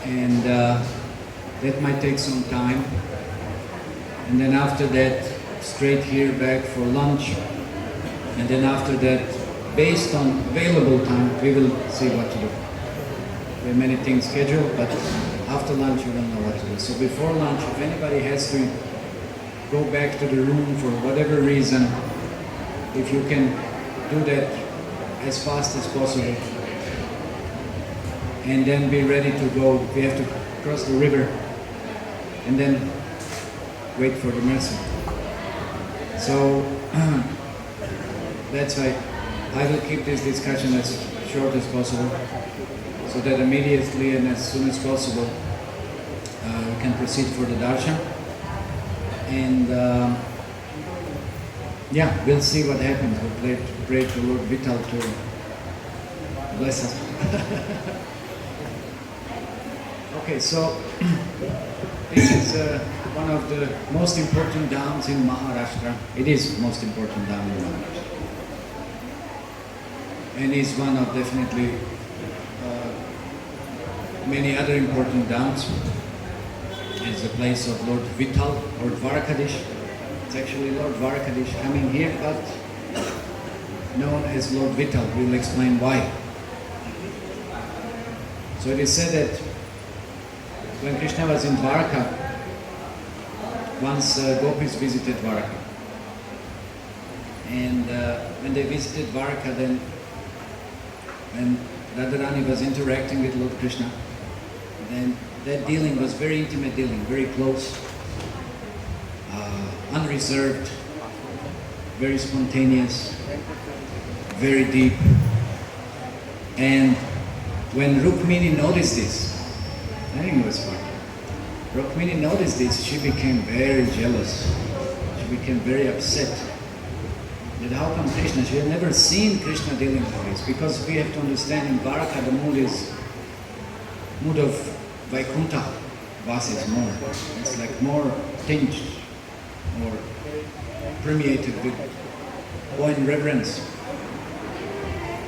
and that might take some time. And then after that, straight here back for lunch. And then after that, based on available time, we will see what to do. There are many things scheduled, but after lunch we don't know what to do. So before lunch, if anybody has to go back to the room for whatever reason, if you can do that as fast as possible, and then be ready to go. We have to cross the river and then wait for the mercy. So that's why I will keep this discussion as short as possible, so that immediately and as soon as possible we can proceed for the darshan. And yeah, we'll see what happens. We'll pray to Lord Vittal to bless us. Okay, so this is one of the most important dhams in Maharashtra. It is the most important dham in Maharashtra. And is one of definitely many other important dhams. It's the place of Lord Vittal or Dwarkadish. It's actually Lord Dwarkadish coming here, but known as Lord Vittal. We'll explain why. So it is said that when Krishna was in Dwarka, once gopis visited Dwarka. And when they visited Dwarka, then when Radharani was interacting with Lord Krishna, then that dealing was very intimate dealing, very close, unreserved, very spontaneous, very deep. And when Rukmini noticed this, I think it was fun. Rukmini noticed this, she became very jealous. She became very upset. That how come Krishna? She had never seen Krishna dealing with this, because we have to understand in Dwarka the mood of Vaikuntha Vasa is more. It's like more tinged, more permeated with awe and reverence.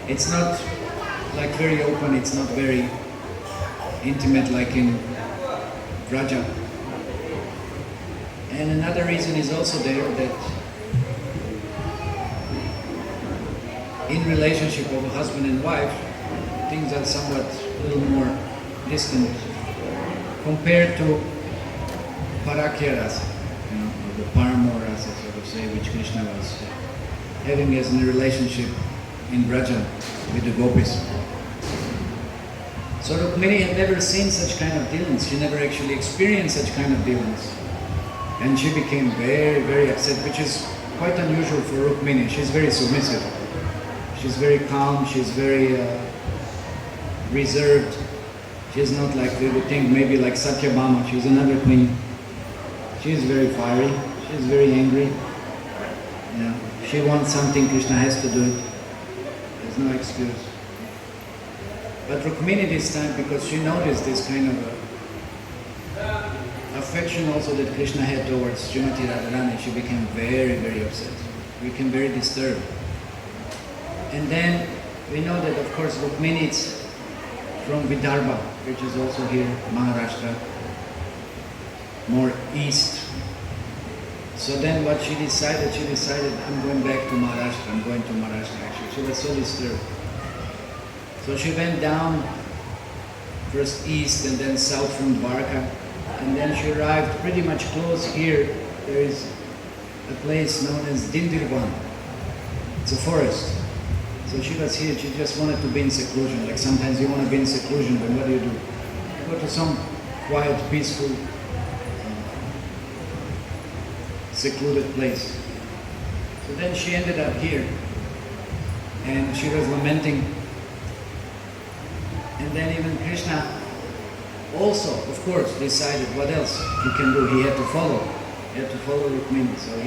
It's not like very open, it's not very intimate like in Raja. And another reason is also there that in relationship of a husband and wife, things are somewhat a little more distant compared to Parakya Rasa, or the Paramour Rasa, so to say, which Krishna was having as a relationship in Braja with the gopis. So Rukmini had never seen such kind of dealings. She never actually experienced such kind of dealings. And she became very, very upset, which is quite unusual for Rukmini. She's very submissive. She's very calm, she's very reserved. She's not like we would think, maybe like Satyabhama. She's another queen. She's very fiery, she's very angry. You know, she wants something, Krishna has to do it. There's no excuse. But Rukmini this time, because she noticed this kind of affection also that Krishna had towards Srimati Radharani, she became very, very upset. She became very disturbed. And then we know that, of course, Rukmini is from Vidarbha, which is also here, Maharashtra, more east. So then what she decided, I'm going back to Maharashtra, I'm going to Maharashtra actually. She was so disturbed. So she went down, first east and then south from Dwarka, and then she arrived pretty much close here. There is a place known as Dindirvan. It's a forest. So she was here, she just wanted to be in seclusion. Like sometimes you want to be in seclusion, but what do? You go to some quiet, peaceful, secluded place. So then she ended up here, and she was lamenting. And then even Krishna also, of course, decided what else he can do. He had to follow. He had to follow Rukmini. So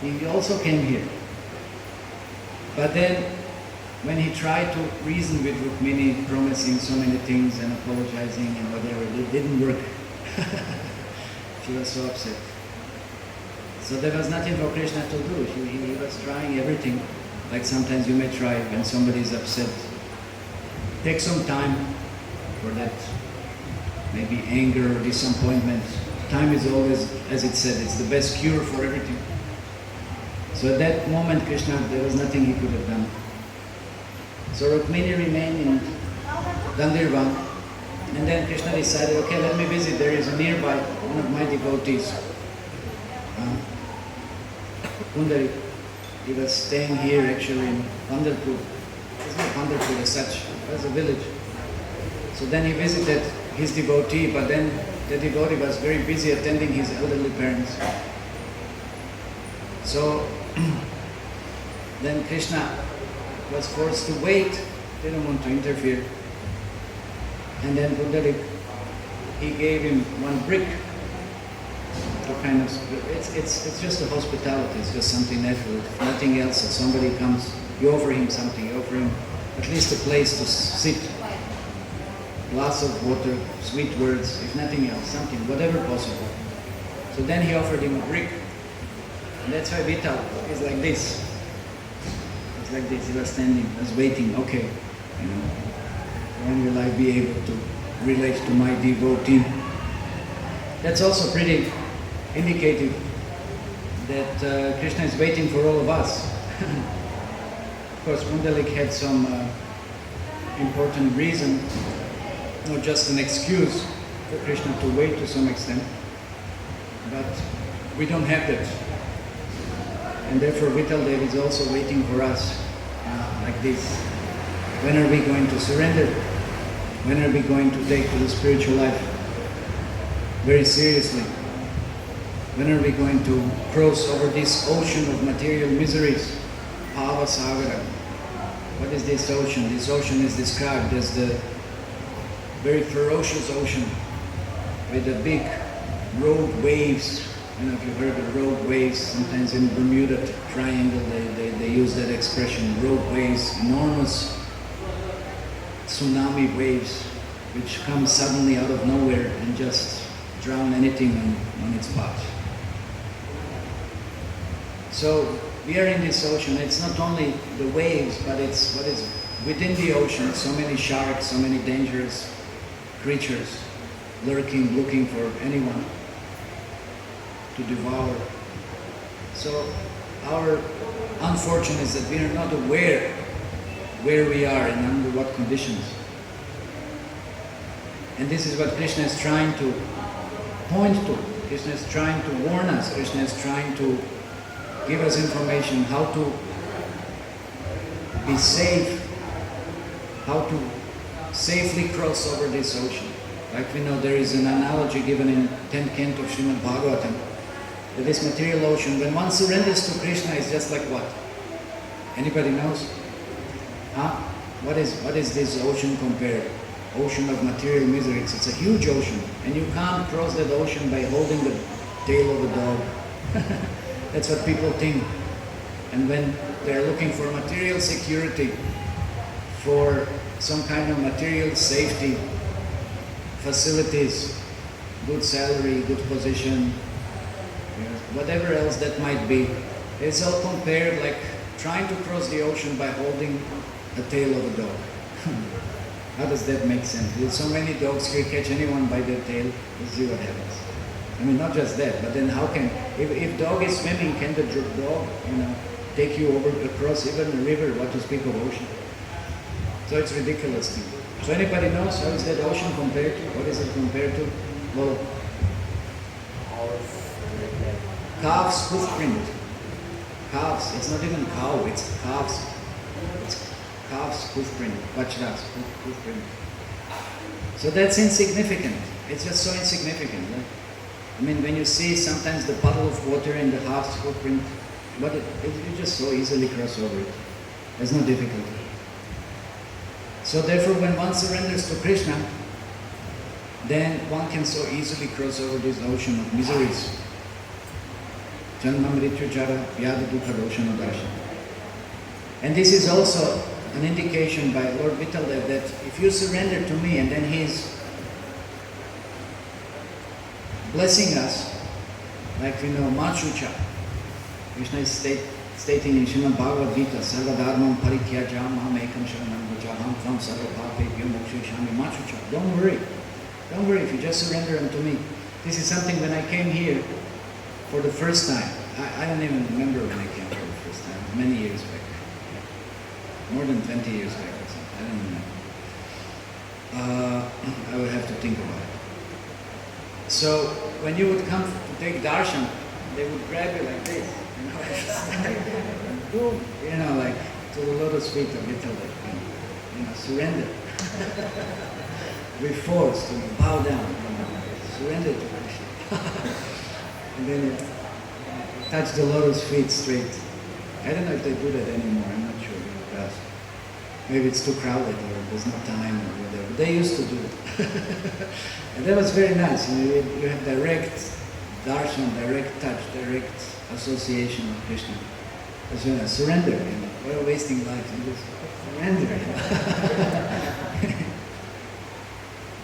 he also came here. But then, when he tried to reason with Rukmini, promising so many things and apologizing and whatever, it didn't work. She was so upset. So there was nothing for Krishna to do. He was trying everything. Like sometimes you may try when somebody is upset. Take some time for that maybe anger or disappointment. Time is always, as it said, it's the best cure for everything. So at that moment, Krishna, there was nothing he could have done. So Rukmini remained in Gandirvan, and then Krishna decided, okay, let me visit. There is a nearby, one of my devotees, Pundarik. He was staying here actually in Pandharpur. It's not Pandharpur as such, it was a village. So then he visited his devotee, but then the devotee was very busy attending his elderly parents. So then Krishna was forced to wait, didn't want to interfere. And then Pundarik, he gave him one brick to kind of, it's just a hospitality, it's just something natural. If nothing else, if somebody comes, you offer him something, you offer him at least a place to sit, glass of water, sweet words, if nothing else, something, whatever possible. So then he offered him a brick. And that's why Vittal is like this. It's like this, he was standing, was waiting, okay, when will I be able to relate to my devotee? That's also pretty indicative that Krishna is waiting for all of us. Of course, Pundalik had some important reason, not just an excuse for Krishna to wait to some extent, but we don't have that. And therefore Vittal Dev is also waiting for us like this. When are we going to surrender? When are we going to take to the spiritual life very seriously? When are we going to cross over this ocean of material miseries? Bhava Sagara. What is this ocean? This ocean is described as the very ferocious ocean with the big rogue waves. I don't know if you've heard of rogue waves. Sometimes in Bermuda Triangle they use that expression, rogue waves, enormous tsunami waves which come suddenly out of nowhere and just drown anything on its path. So we are in this ocean. It's not only the waves, but it's what is within the ocean. So many sharks, so many dangerous creatures lurking, looking for anyone to devour. So our unfortune is that we are not aware where we are and under what conditions. And this is what Krishna is trying to point to. Krishna is trying to warn us. Krishna is trying to give us information how to be safe, how to safely cross over this ocean. Like we know, there is an analogy given in 10th canto of Srimad Bhagavatam, that this material ocean, when one surrenders to Krishna, is just like what? Anybody knows? Huh? What is this ocean compared? Ocean of material miseries. It's a huge ocean, and you can't cross that ocean by holding the tail of a dog. That's what people think. And when they're looking for material security, for some kind of material safety, facilities, good salary, good position, whatever else that might be, it's all compared like trying to cross the ocean by holding a tail of a dog. How does that make sense? With so many dogs, you catch anyone by their tail, you see what happens. I mean, not just that, but then how can, if dog is swimming, can the dog, take you over across even a river, what to speak of ocean? So it's ridiculous thing. So anybody knows how is that ocean compared to? What is it compared to? Well, calf's hoofprint. Calves, it's not even cow, it's calves. It's calf's hoofprint, vajra's hoofprint. So that's insignificant. It's just so insignificant. Right? I mean, when you see sometimes the puddle of water in the calf's footprint, you just so easily cross over it. There's no difficulty. So therefore, when one surrenders to Krishna, then one can so easily cross over this ocean of miseries. And this is also an indication by Lord Vittal that if you surrender to me, and then he's blessing us, like we know, Machucha. Krishna is stating in Srimad Bhagavad Gita, Sarva Dharmam Parityajam Maham Ekam Sharanam Vajaham Tvam Sarva Papebhyo Mokshishami Machucha. Don't worry. Don't worry if you just surrender unto me. This is something when I came here for the first time. I don't even remember when I came here the first time, many years back. More than 20 years back or something, I don't remember. I would have to think about it. So when you would come to take darshan, they would grab you like this, boom, like to the lotus feet of Vittal, surrender. We're forced to bow down, surrender to Krishna. And then you touch the lotus feet straight. I don't know if they do that anymore, I'm not sure. Because maybe it's too crowded or there's no time or whatever. They used to do it. And that was very nice. You have direct darshan, direct touch, direct association with Krishna. That's surrender, We're wasting life. You just surrender.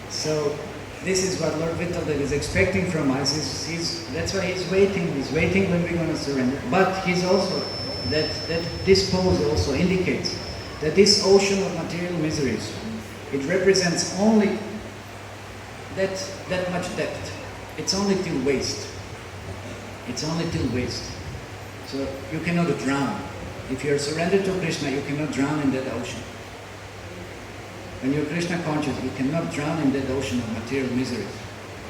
So this is what Lord Vittal is expecting from us. That's why he's waiting. He's waiting when we're going to surrender. But he's also, this pose also indicates that this ocean of material miseries, it represents only that much depth. It's only till waist. It's only till waist. So you cannot drown. If you are surrendered to Krishna, you cannot drown in that ocean. When you're Krishna conscious, you cannot drown in that ocean of material miseries.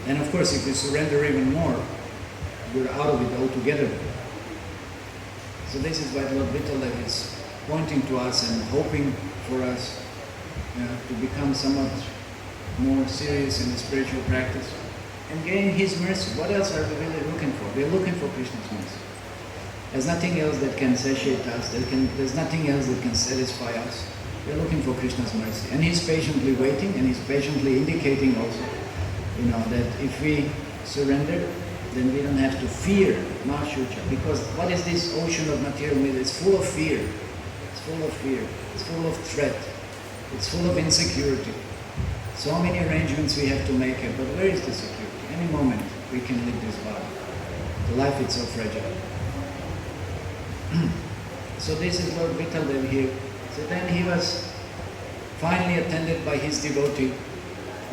And of course, if you surrender even more, you're out of it altogether. So this is what Lord Vittal is pointing to us and hoping for us to become somewhat more serious in the spiritual practice and gain His mercy. What else are we really looking for? We are looking for Krishna's mercy. There's nothing else that can satiate us. There's nothing else that can satisfy us. We're looking for Krishna's mercy. And He's patiently waiting, and He's patiently indicating also, that if we surrender, then we don't have to fear Mahashucha. Because what is this ocean of material misery? It's full of fear. It's full of fear. It's full of threat. It's full of insecurity. So many arrangements we have to make, but where is the security? Any moment we can leave this body. The life is so fragile. So this is Lord Vittal here. So then he was finally attended by his devotee.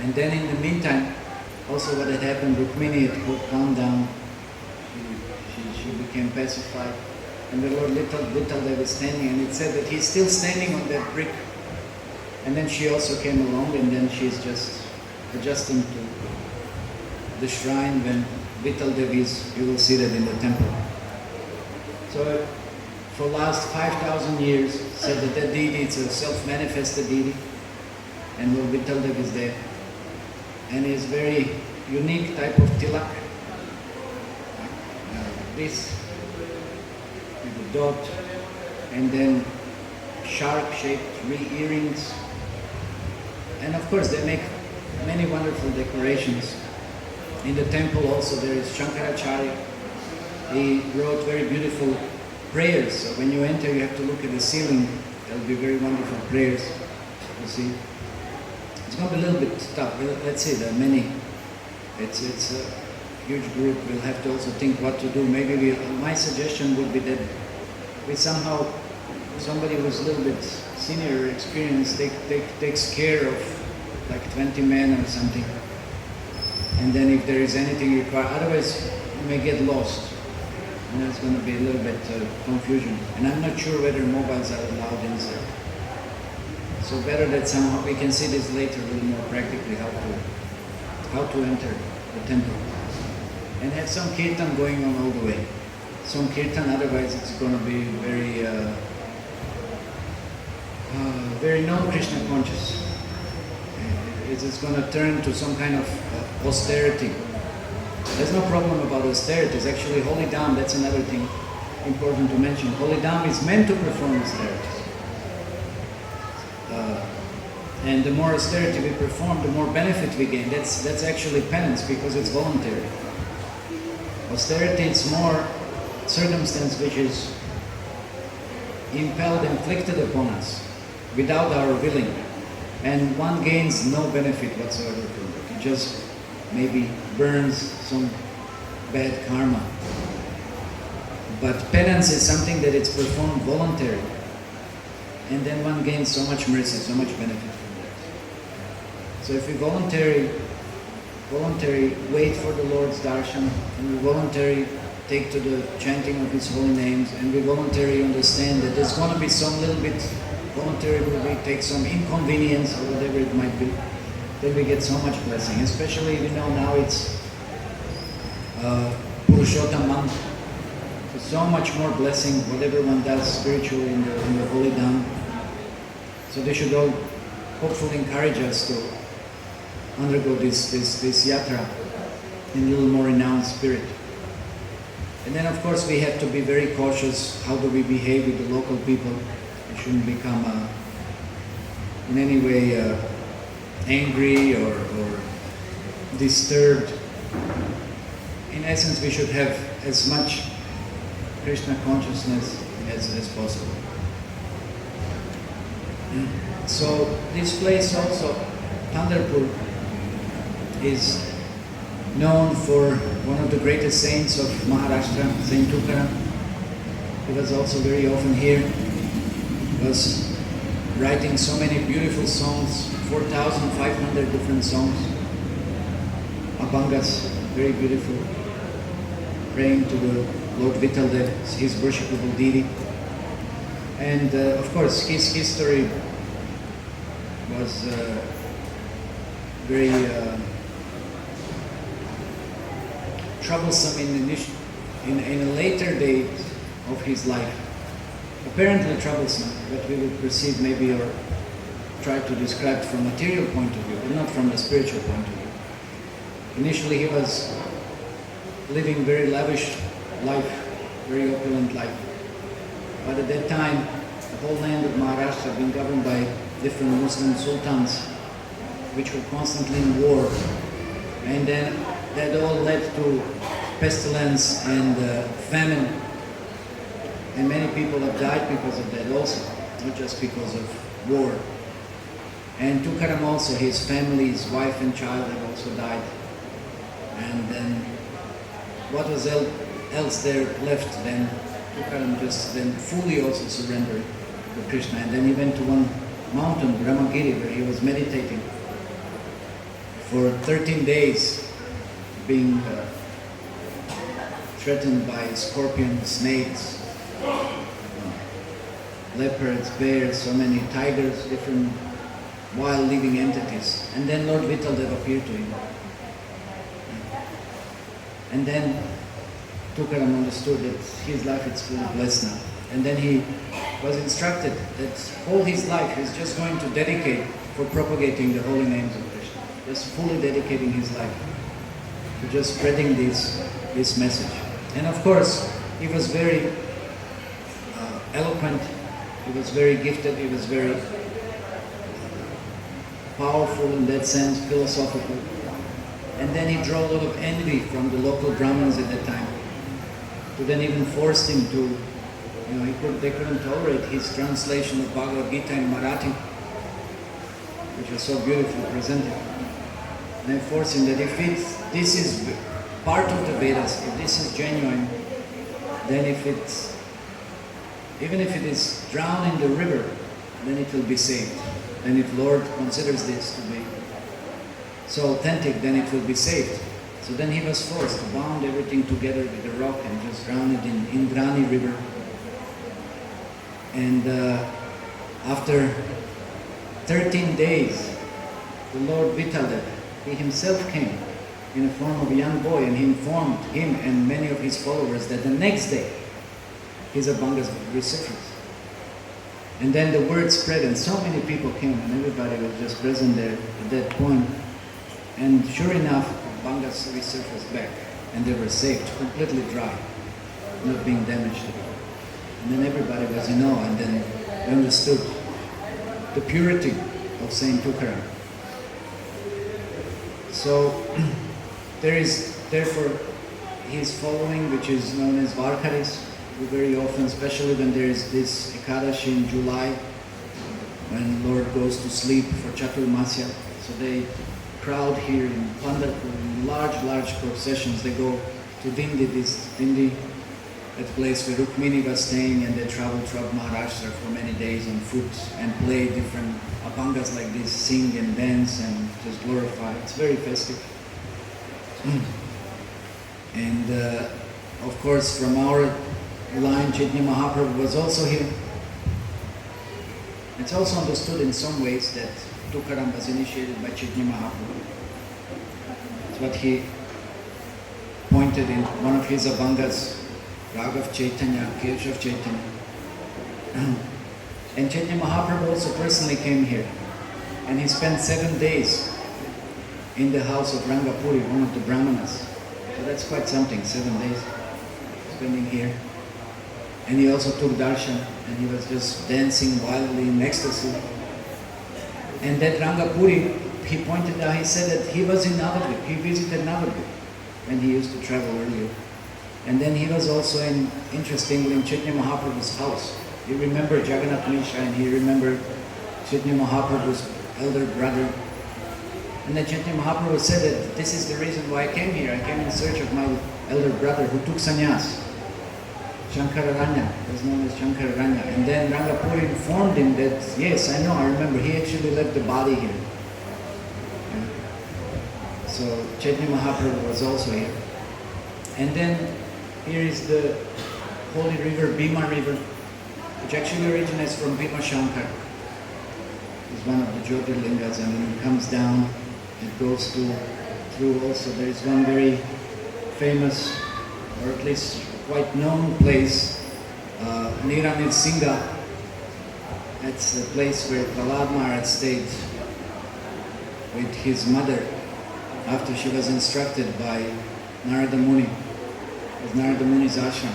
And then in the meantime, also what had happened, Rukmini had calmed down. She became pacified. And the Lord Vittal was standing, and it said that he's still standing on that brick. And then she also came along, and then she's just adjusting to the shrine when Vittal Devi is, you will see that in the temple. So for last 5,000 years, said that deity is a self-manifested deity, and Lord Vittal Devi is there. And his very unique type of tilak, this with the dot, and then shark-shaped earrings. And of course they make many wonderful decorations. In the temple also there is Shankaracharya. He wrote very beautiful prayers. So when you enter you have to look at the ceiling. There will be very wonderful prayers. You see. It's going to be a little bit tough. Let's see, there are many. It's a huge group. We'll have to also think what to do. Maybe my suggestion would be that we somehow, somebody who's a little bit senior or experienced takes care of like 20 men or something. And then if there is anything required, otherwise you may get lost. And there's going to be a little bit confusion. And I'm not sure whether mobiles are allowed inside. So better that somehow we can see this later a little more practically how to enter the temple. And have some kirtan going on all the way. Some kirtan, otherwise it's going to be very non-Krishna conscious. It's going to turn to some kind of austerity. There's no problem about austerity. It's actually Holy Dhaam, that's another thing important to mention. Holy Dhaam is meant to perform austerities. And the more austerity we perform, the more benefit we gain. That's actually penance because it's voluntary. Austerity is more circumstance which is impelled, inflicted upon us without our willing. And one gains no benefit whatsoever from it. It just maybe burns some bad karma. But penance is something that it's performed voluntarily. And then one gains so much mercy, so much benefit from that. So if we voluntarily voluntary wait for the Lord's darshan, and we voluntarily take to the chanting of His holy names, and we voluntarily understand that there's going to be some little bit, voluntarily we take some inconvenience or whatever it might be, then we get so much blessing. Especially, now it's Purushottam month. So much more blessing, whatever one does spiritually in the holy Dhaam. So they should all hopefully encourage us to undergo this yatra in a little more renounced spirit. And then of course we have to be very cautious how do we behave with the local people. We shouldn't become in any way angry or disturbed. In essence, we should have as much Krishna consciousness as possible. So this place also, Pandharpur, is known for one of the greatest saints of Maharashtra, Saint Tukaram. He was also very often here. He was writing so many beautiful songs, 4,500 different songs, abhangas, very beautiful, praying to the Lord Vittal, that is his worshipable deity. And of course, his history was very troublesome in a later date of his life. Apparently troublesome, but we would perceive maybe or try to describe from a material point of view, but not from the spiritual point of view. Initially he was living very lavish life, very opulent life. But at that time, the whole land of Maharashtra had been governed by different Muslim sultans, which were constantly in war. And then that all led to pestilence and famine. And many people have died because of that also, not just because of war. And Tukaram also, his family, his wife and child have also died. And then what was else there left, then Tukaram just then fully also surrendered to Krishna. And then he went to one mountain, Brahmagiri, where he was meditating for 13 days, being threatened by scorpions, snakes, leopards, bears, so many tigers, different wild living entities. And then Lord Vittal appeared to him. And then Tukaram understood that his life is fully blessed now. And then he was instructed that all his life he's just going to dedicate for propagating the holy names of Krishna. Just fully dedicating his life to just spreading this message. And of course, he was very eloquent, he was very gifted, he was very powerful in that sense, philosophical. And then he drew a lot of envy from the local Brahmins at that time, who then even forced him to, they couldn't tolerate his translation of Bhagavad Gita in Marathi, which was so beautifully presented. And they forced him that if this is part of the Vedas, if this is genuine, then even if it is drowned in the river, then it will be saved. And if Lord considers this to be so authentic, then it will be saved. So then he was forced to bound everything together with a rock and just drown it in Indrani river. And after 13 days, the Lord Vittal, he himself came in the form of a young boy, and he informed him and many of his followers that the next day his abhangas would be resurfaced. And then the word spread, and so many people came, and everybody was just present there at that point. And sure enough, abhangas resurfaced back, and they were saved, completely dry, not being damaged at all. And then everybody was in awe, and then they understood the purity of Saint Tukaram. So there is therefore his following, which is known as Varkaris, who very often, especially when there is this Ekadashi in July, when Lord goes to sleep for Chaturmasya, so they crowd here in Pandharpur in large processions. They go to Dindi, that place where Rukmini was staying, and they travel throughout Maharashtra for many days on foot and play different abhangas like this, sing and dance and just glorify. It's very festive. And of course, from our line, Chaitanya Mahaprabhu was also here. It's also understood in some ways that Tukaram was initiated by Chaitanya Mahaprabhu. It's what he pointed in one of his Abhangas, Rag of Chaitanya, Kirsh of Chaitanya. And Chaitanya Mahaprabhu also personally came here. And he spent 7 days in the house of Rangapuri, one of the Brahmanas. So that's quite something, 7 days spending here. And he also took darshan, and he was just dancing wildly in ecstasy. And that Rangapuri, he pointed out, he said that he was in Navadvip, he visited Navadvip when he used to travel earlier. And then he was also in, interestingly, in Chaitanya Mahaprabhu's house. He remembered Jagannath Mishra, and he remembered Chaitanya Mahaprabhu's elder brother. And then Chaitanya Mahaprabhu said that this is the reason why I came here. I came in search of my elder brother who took sannyas. Shankararanya, was known as Shankararanya. And then Rangapuri informed him that, yes, I know, I remember, he actually left the body here. Yeah. So Chaitanya Mahaprabhu was also here. And then here is the holy river, Bhima River, which actually originates from Bhima Shankar. It's one of the Jyotirlingas, and when it comes down, it goes through also. There is one very famous, or at least quite known place, Niranil Singha. That's a place where Prahlad Maharaj stayed with his mother after she was instructed by Narada Muni. It was Narada Muni's ashram.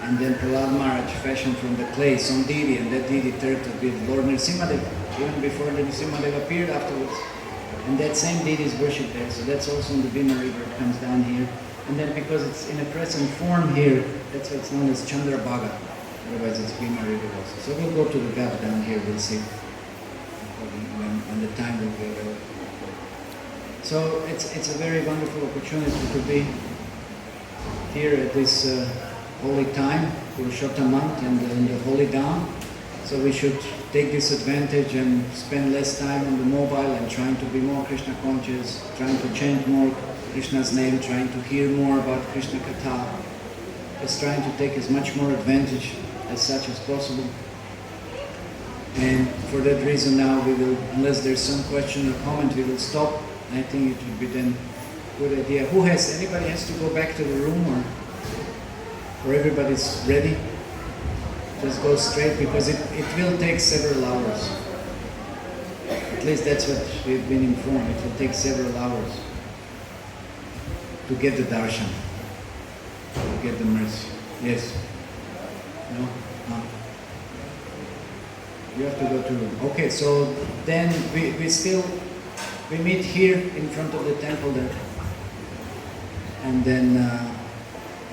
And then Prahlad Maharaj fashioned from the clay some deity, and that deity turned to be Lord Nrsimhadev, even before the Nrsimhadev appeared afterwards. And that same deity is worshipped there, so that's also in the Bhima River. It comes down here. And then because it's in a present form here, that's what's known as Chandrabhaga. Otherwise it's Bhima River also. So we'll go to the gap down here, we'll see when the time will be available. So it's a very wonderful opportunity to be here at this holy time, Purushottam month, and in the holy Dhaam. So we should take this advantage and spend less time on the mobile and trying to be more Krishna conscious, trying to chant more Krishna's name, trying to hear more about Krishna Katha, just trying to take as much more advantage as such as possible. And for that reason now we will, unless there's some question or comment, we will stop. I think it would be then a good idea. Anybody has to go back to the room, or everybody's ready? Just go straight, because it will take several hours. At least that's what we've been informed. It will take several hours to get the darshan, to get the mercy. Yes? No? No? You have to go to room. Okay, so then we meet here in front of the temple there. And then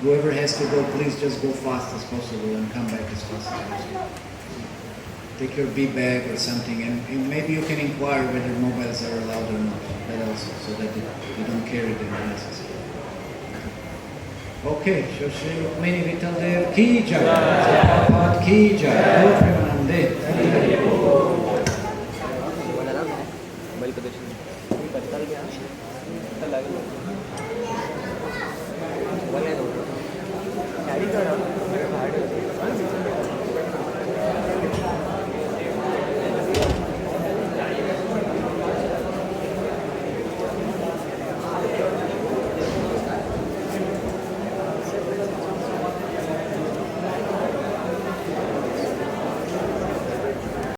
whoever has to go, please just go fast as possible and come back as fast as possible. Take your bag or something, and maybe you can inquire whether mobiles are allowed or not. That also, so that you don't carry them unnecessarily. Okay, so Shri Rukmini Vittal Dev ki jai, Prabhupada ki jai, Lord Premanande. Carry